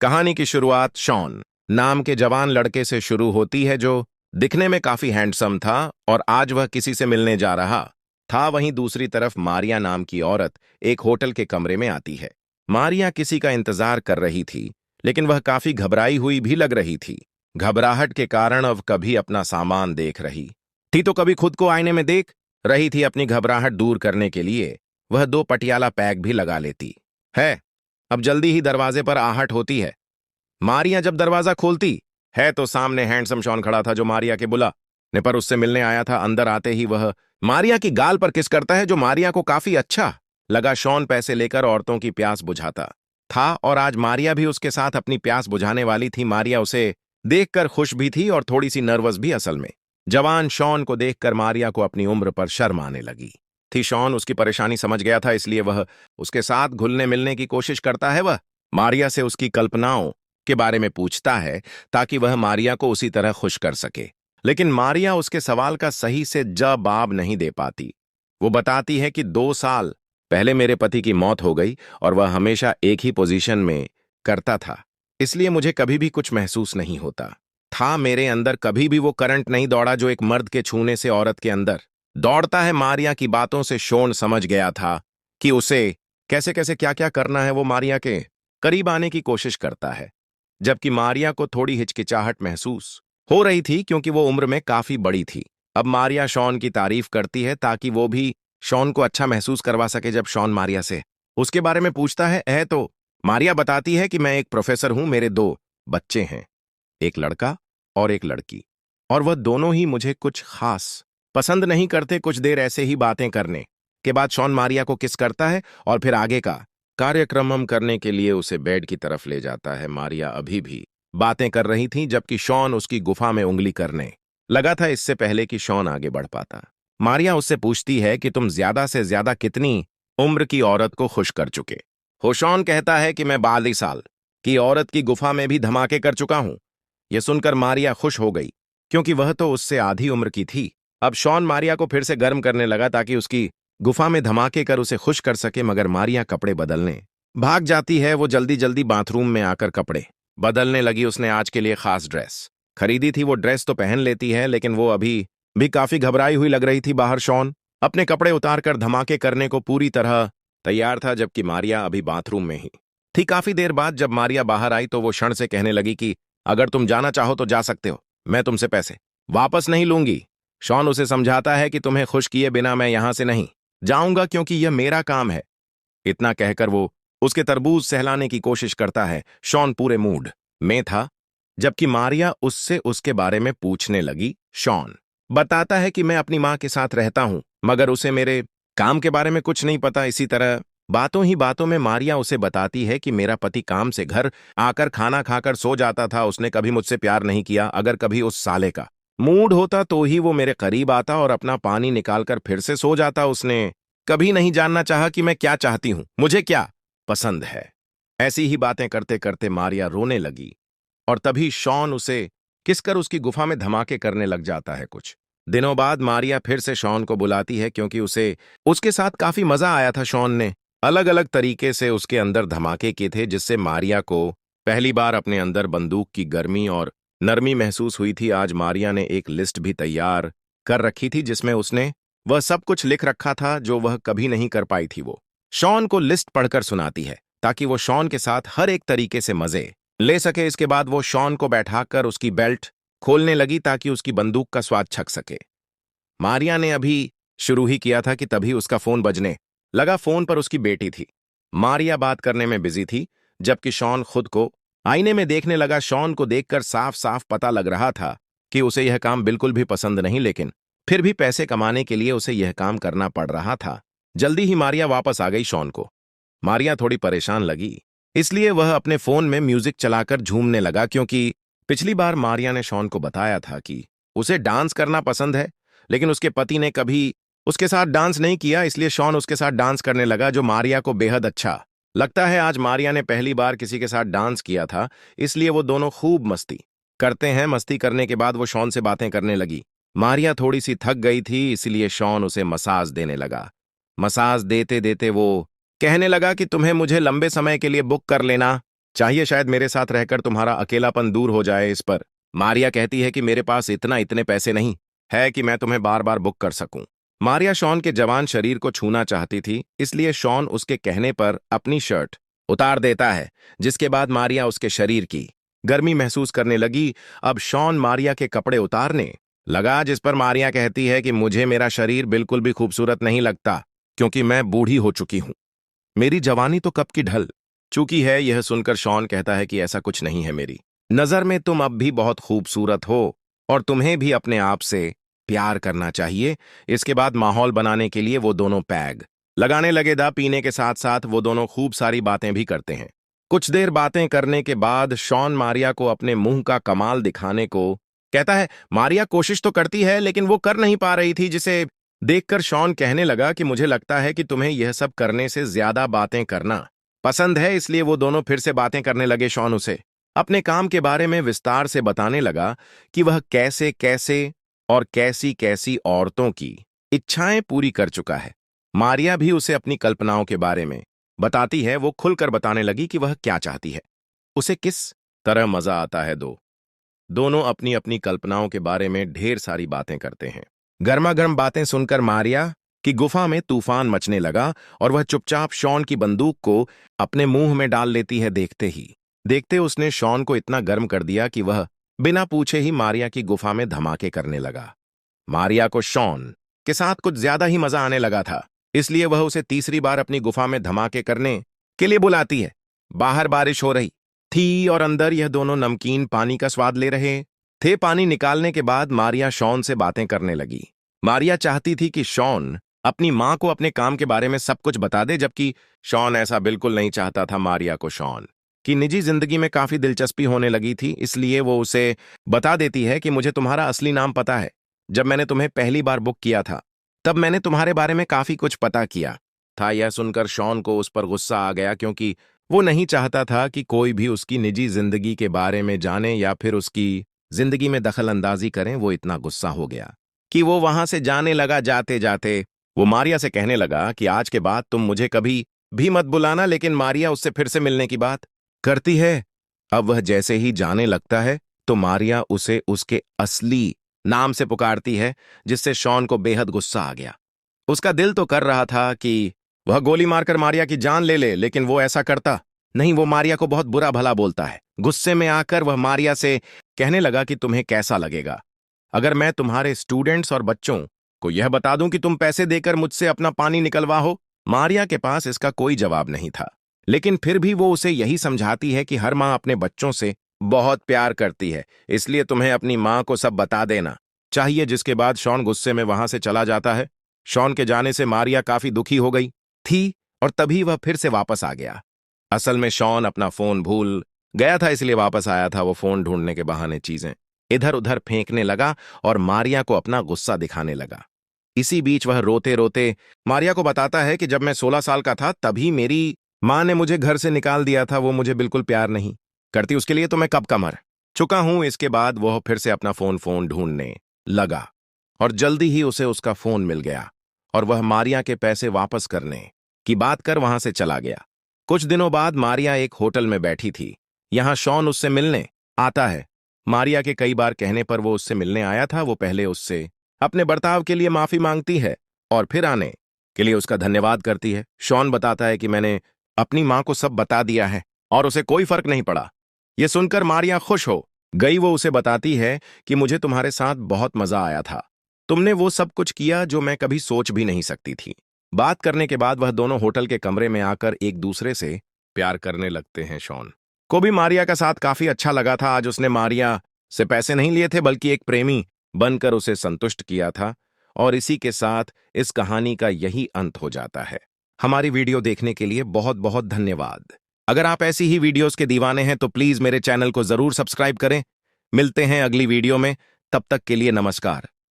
कहानी की शुरुआत शॉन नाम के जवान लड़के से शुरू होती है जो दिखने में काफी हैंडसम था और आज वह किसी से मिलने जा रहा था। वहीं दूसरी तरफ मारिया नाम की औरत एक होटल के कमरे में आती है। मारिया किसी का इंतजार कर रही थी, लेकिन वह काफी घबराई हुई भी लग रही थी। घबराहट के कारण अब कभी अपना सामान देख रही थी तो कभी खुद को आईने में देख रही थी। अपनी घबराहट दूर करने के लिए वह 2 पटियाला पैक भी लगा लेती है। अब जल्दी ही दरवाजे पर आहट होती है। मारिया जब दरवाजा खोलती है तो सामने हैंडसम शॉन खड़ा था जो मारिया के बुलाने पर उससे मिलने आया था। अंदर आते ही वह मारिया की गाल पर किस करता है जो मारिया को काफी अच्छा लगा। शॉन पैसे लेकर औरतों की प्यास बुझाता था और आज मारिया भी उसके साथ अपनी प्यास बुझाने वाली थी। मारिया उसे देखकर खुश भी थी और थोड़ी सी नर्वस भी। असल में जवान शॉन को देखकर मारिया को अपनी उम्र पर शर्म आने लगी थी। शॉन उसकी परेशानी समझ गया था, इसलिए वह उसके साथ घुलने मिलने की कोशिश करता है। वह मारिया से उसकी कल्पनाओं के बारे में पूछता है ताकि वह मारिया को उसी तरह खुश कर सके, लेकिन मारिया उसके सवाल का सही से जवाब नहीं दे पाती। वो बताती है कि 2 साल पहले मेरे पति की मौत हो गई और वह हमेशा एक ही पोजीशन में करता था, इसलिए मुझे कभी भी कुछ महसूस नहीं होता था। मेरे अंदर कभी भी वो करंट नहीं दौड़ा जो एक मर्द के छूने से औरत के अंदर दौड़ता है। मारिया की बातों से शॉन समझ गया था कि उसे कैसे कैसे क्या क्या करना है। वो मारिया के करीब आने की कोशिश करता है, जबकि मारिया को थोड़ी हिचकिचाहट महसूस हो रही थी क्योंकि वो उम्र में काफी बड़ी थी। अब मारिया शॉन की तारीफ करती है ताकि वो भी शॉन को अच्छा महसूस करवा सके। जब शॉन मारिया से उसके बारे में पूछता है तो मारिया बताती है कि मैं एक प्रोफेसर हूं, मेरे 2 बच्चे हैं, एक लड़का और एक लड़की, और वह दोनों ही मुझे कुछ खास पसंद नहीं करते। कुछ देर ऐसे ही बातें करने के बाद शॉन मारिया को किस करता है और फिर आगे का कार्यक्रम करने के लिए उसे बेड की तरफ ले जाता है। मारिया अभी भी बातें कर रही थी जबकि शॉन उसकी गुफा में उंगली करने लगा था, इससे पहले कि शॉन आगे बढ़ पाता। मारिया उससे पूछती है कि तुम ज्यादा से ज्यादा कितनी उम्र की औरत को खुश कर चुके हो। शॉन कहता है कि मैं 42 साल की औरत की गुफा में भी धमाके कर चुका हूं। यह सुनकर मारिया खुश हो गई क्योंकि वह तो उससे आधी उम्र की थी। अब शॉन मारिया को फिर से गर्म करने लगा ताकि उसकी गुफा में धमाके कर उसे खुश कर सके, मगर मारिया कपड़े बदलने भाग जाती है। वो जल्दी जल्दी बाथरूम में आकर कपड़े बदलने लगी। उसने आज के लिए खास ड्रेस खरीदी थी। वो ड्रेस तो पहन लेती है, लेकिन वो अभी भी काफी घबराई हुई लग रही थी। बाहर शॉन अपने कपड़े उतारकर धमाके करने को पूरी तरह तैयार था, जबकि मारिया अभी बाथरूम में ही थी। काफी देर बाद जब मारिया बाहर आई तो वो क्षण से कहने लगी कि अगर तुम जाना चाहो तो जा सकते हो, मैं तुमसे पैसे वापस नहीं लूंगी। शॉन उसे समझाता है कि तुम्हें खुश किए बिना मैं यहां से नहीं जाऊंगा क्योंकि यह मेरा काम है। इतना कहकर वो उसके तरबूज सहलाने की कोशिश करता है। शॉन पूरे मूड में था, जबकि मारिया उससे उसके बारे में पूछने लगी। शॉन बताता है कि मैं अपनी मां के साथ रहता हूं, मगर उसे मेरे काम के बारे में कुछ नहीं पता। इसी तरह बातों ही बातों में मारिया उसे बताती है कि मेरा पति काम से घर आकर खाना खाकर सो जाता था। उसने कभी मुझसे प्यार नहीं किया। अगर कभी उस साले का मूड होता तो ही वो मेरे करीब आता और अपना पानी निकालकर फिर से सो जाता। उसने कभी नहीं जानना चाहा कि मैं क्या चाहती हूं, मुझे क्या पसंद है। ऐसी ही बातें करते करते मारिया रोने लगी और तभी शॉन उसे किसकर उसकी गुफा में धमाके करने लग जाता है। कुछ दिनों बाद मारिया फिर से शॉन को बुलाती है क्योंकि उसे उसके साथ काफी मजा आया था। शॉन ने अलग अलग तरीके से उसके अंदर धमाके किए थे, जिससे मारिया को पहली बार अपने अंदर बंदूक की गर्मी और नरमी महसूस हुई थी। आज मारिया ने एक लिस्ट भी तैयार कर रखी थी जिसमें उसने वह सब कुछ लिख रखा था जो वह कभी नहीं कर पाई थी। वो शॉन को लिस्ट पढ़कर सुनाती है ताकि वो शॉन के साथ हर एक तरीके से मजे ले सके। इसके बाद वो शॉन को बैठाकर उसकी बेल्ट खोलने लगी ताकि उसकी बंदूक का स्वाद छक सके। मारिया ने अभी शुरू ही किया था कि तभी उसका फोन बजने लगा। फोन पर उसकी बेटी थी। मारिया बात करने में बिजी थी जबकि शॉन खुद को आईने में देखने लगा। शॉन को देखकर साफ साफ पता लग रहा था कि उसे यह काम बिल्कुल भी पसंद नहीं, लेकिन फिर भी पैसे कमाने के लिए उसे यह काम करना पड़ रहा था। जल्दी ही मारिया वापस आ गई शॉन को। मारिया थोड़ी परेशान लगी, इसलिए वह अपने फोन में म्यूजिक चलाकर झूमने लगा क्योंकि पिछली बार मारिया ने शॉन को बताया था कि उसे डांस करना पसंद है, लेकिन उसके पति ने कभी उसके साथ डांस नहीं किया, इसलिए शॉन उसके साथ डांस करने लगा जो मारिया को बेहद अच्छा लगता है। आज मारिया ने पहली बार किसी के साथ डांस किया था, इसलिए वो दोनों खूब मस्ती करते हैं। मस्ती करने के बाद वो शॉन से बातें करने लगी। मारिया थोड़ी सी थक गई थी, इसलिए शॉन उसे मसाज देने लगा। मसाज देते देते वो कहने लगा कि तुम्हें मुझे लंबे समय के लिए बुक कर लेना चाहिए शायद मेरे साथ रहकर तुम्हारा अकेलापन दूर हो जाए इस पर। मारिया कहती है कि मेरे पास इतने पैसे नहीं है कि मैं तुम्हें बार बार बुक कर सकूं। मारिया शॉन के जवान शरीर को छूना चाहती थी, इसलिए शॉन उसके कहने पर अपनी शर्ट उतार देता है, जिसके बाद मारिया उसके शरीर की गर्मी महसूस करने लगी। अब शॉन मारिया के कपड़े उतारने लगा, जिस पर मारिया कहती है कि मुझे मेरा शरीर बिल्कुल भी खूबसूरत नहीं लगता, क्योंकि मैं बूढ़ी हो चुकी हूं। मेरी जवानी तो कब की ढल चुकी है। यह सुनकर शॉन कहता है कि ऐसा कुछ नहीं है, मेरी नजर में तुम अब भी बहुत खूबसूरत हो और तुम्हें भी अपने आप से प्यार करना चाहिए। इसके बाद माहौल बनाने के लिए वो दोनों पैग लगाने लगे। दा पीने के साथ साथ वो दोनों खूब सारी बातें भी करते हैं। कुछ देर बातें करने के बाद शॉन मारिया को अपने मुंह का कमाल दिखाने को कहता है। मारिया कोशिश तो करती है, लेकिन वो कर नहीं पा रही थी, जिसे देखकर शॉन कहने लगा कि मुझे लगता है कि तुम्हें यह सब करने से ज्यादा बातें करना पसंद है। इसलिए वो दोनों फिर से बातें करने लगे। शॉन उसे अपने काम के बारे में विस्तार से बताने लगा कि वह कैसे कैसे और कैसी कैसी औरतों की इच्छाएं पूरी कर चुका है। मारिया भी उसे अपनी कल्पनाओं के बारे में बताती है। वो खुलकर बताने लगी कि वह क्या चाहती है, उसे किस तरह मजा आता है। दोनों अपनी अपनी कल्पनाओं के बारे में ढेर सारी बातें करते हैं। गर्मा गर्म बातें सुनकर मारिया की गुफा में तूफान मचने लगा और वह चुपचाप शॉन की बंदूक को अपने मुंह में डाल लेती है। देखते ही देखते उसने शॉन को इतना गर्म कर दिया कि वह बिना पूछे ही मारिया की गुफा में धमाके करने लगा। मारिया को शॉन के साथ कुछ ज्यादा ही मजा आने लगा था, इसलिए वह उसे तीसरी बार अपनी गुफा में धमाके करने के लिए बुलाती है। बाहर बारिश हो रही थी और अंदर यह दोनों नमकीन पानी का स्वाद ले रहे थे। पानी निकालने के बाद मारिया शॉन से बातें करने लगी। मारिया चाहती थी कि शॉन अपनी मां को अपने काम के बारे में सब कुछ बता दे, जबकि शॉन ऐसा बिल्कुल नहीं चाहता था। मारिया को शॉन की निजी जिंदगी में काफी दिलचस्पी होने लगी थी, इसलिए वो उसे बता देती है कि मुझे तुम्हारा असली नाम पता है। जब मैंने तुम्हें पहली बार बुक किया था, तब मैंने तुम्हारे बारे में काफी कुछ पता किया था। यह सुनकर शॉन को उस पर गुस्सा आ गया, क्योंकि वो नहीं चाहता था कि कोई भी उसकी निजी जिंदगी के बारे में जाने या फिर उसकी जिंदगी में दखल अंदाजी करें। वो इतना गुस्सा हो गया कि वो वहां से जाने लगा। जाते जाते वो मारिया से कहने लगा कि आज के बाद तुम मुझे कभी भी मत बुलाना, लेकिन मारिया उससे फिर से मिलने की बात करती है। अब वह जैसे ही जाने लगता है तो मारिया उसे उसके असली नाम से पुकारती है, जिससे शॉन को बेहद गुस्सा आ गया। उसका दिल तो कर रहा था कि वह गोली मारकर मारिया की जान ले ले, लेकिन वो ऐसा करता नहीं। वो मारिया को बहुत बुरा भला बोलता है। गुस्से में आकर वह मारिया से कहने लगा कि तुम्हें कैसा लगेगा अगर मैं तुम्हारे स्टूडेंट्स और बच्चों को यह बता दूं कि तुम पैसे देकर मुझसे अपना पानी निकलवा हो। मारिया के पास इसका कोई जवाब नहीं था, लेकिन फिर भी वो उसे यही समझाती है कि हर माँ अपने बच्चों से बहुत प्यार करती है, इसलिए तुम्हें अपनी माँ को सब बता देना चाहिए। जिसके बाद शॉन गुस्से में वहां से चला जाता है। शॉन के जाने से मारिया काफी दुखी हो गई थी और तभी वह फिर से वापस आ गया। असल में शॉन अपना फोन भूल गया था, इसलिए वापस आया था। वो फोन ढूंढने के बहाने चीजें इधर उधर फेंकने लगा और मारिया को अपना गुस्सा दिखाने लगा। इसी बीच वह रोते रोते मारिया को बताता है कि जब मैं 16 साल का था तभी मेरी माँ ने मुझे घर से निकाल दिया था। वो मुझे बिल्कुल प्यार नहीं करती, उसके लिए तो मैं कब का मर चुका हूं। इसके बाद वह फिर से अपना फोन ढूंढने लगा और जल्दी ही उसे उसका फोन मिल गया और वह मारिया के पैसे वापस करने की बात कर वहां से चला गया। कुछ दिनों बाद मारिया एक होटल में बैठी थी। यहां शॉन उससे मिलने आता है। मारिया के कई बार कहने पर वो उससे मिलने आया था। वो पहले उससे अपने बर्ताव के लिए माफी मांगती है और फिर आने के लिए उसका धन्यवाद करती है। शॉन बताता है कि मैंने अपनी मां को सब बता दिया है और उसे कोई फर्क नहीं पड़ा। यह सुनकर मारिया खुश हो गई। वो उसे बताती है कि मुझे तुम्हारे साथ बहुत मजा आया था। तुमने वो सब कुछ किया जो मैं कभी सोच भी नहीं सकती थी। बात करने के बाद वह दोनों होटल के कमरे में आकर एक दूसरे से प्यार करने लगते हैं। शॉन को भी मारिया का साथ काफी अच्छा लगा था। आज उसने मारिया से पैसे नहीं लिए थे, बल्कि एक प्रेमी बनकर उसे संतुष्ट किया था। और इसी के साथ इस कहानी का यही अंत हो जाता है। हमारी वीडियो देखने के लिए बहुत बहुत धन्यवाद। अगर आप ऐसी ही वीडियोस के दीवाने हैं तो प्लीज मेरे चैनल को जरूर सब्सक्राइब करें। मिलते हैं अगली वीडियो में, तब तक के लिए नमस्कार।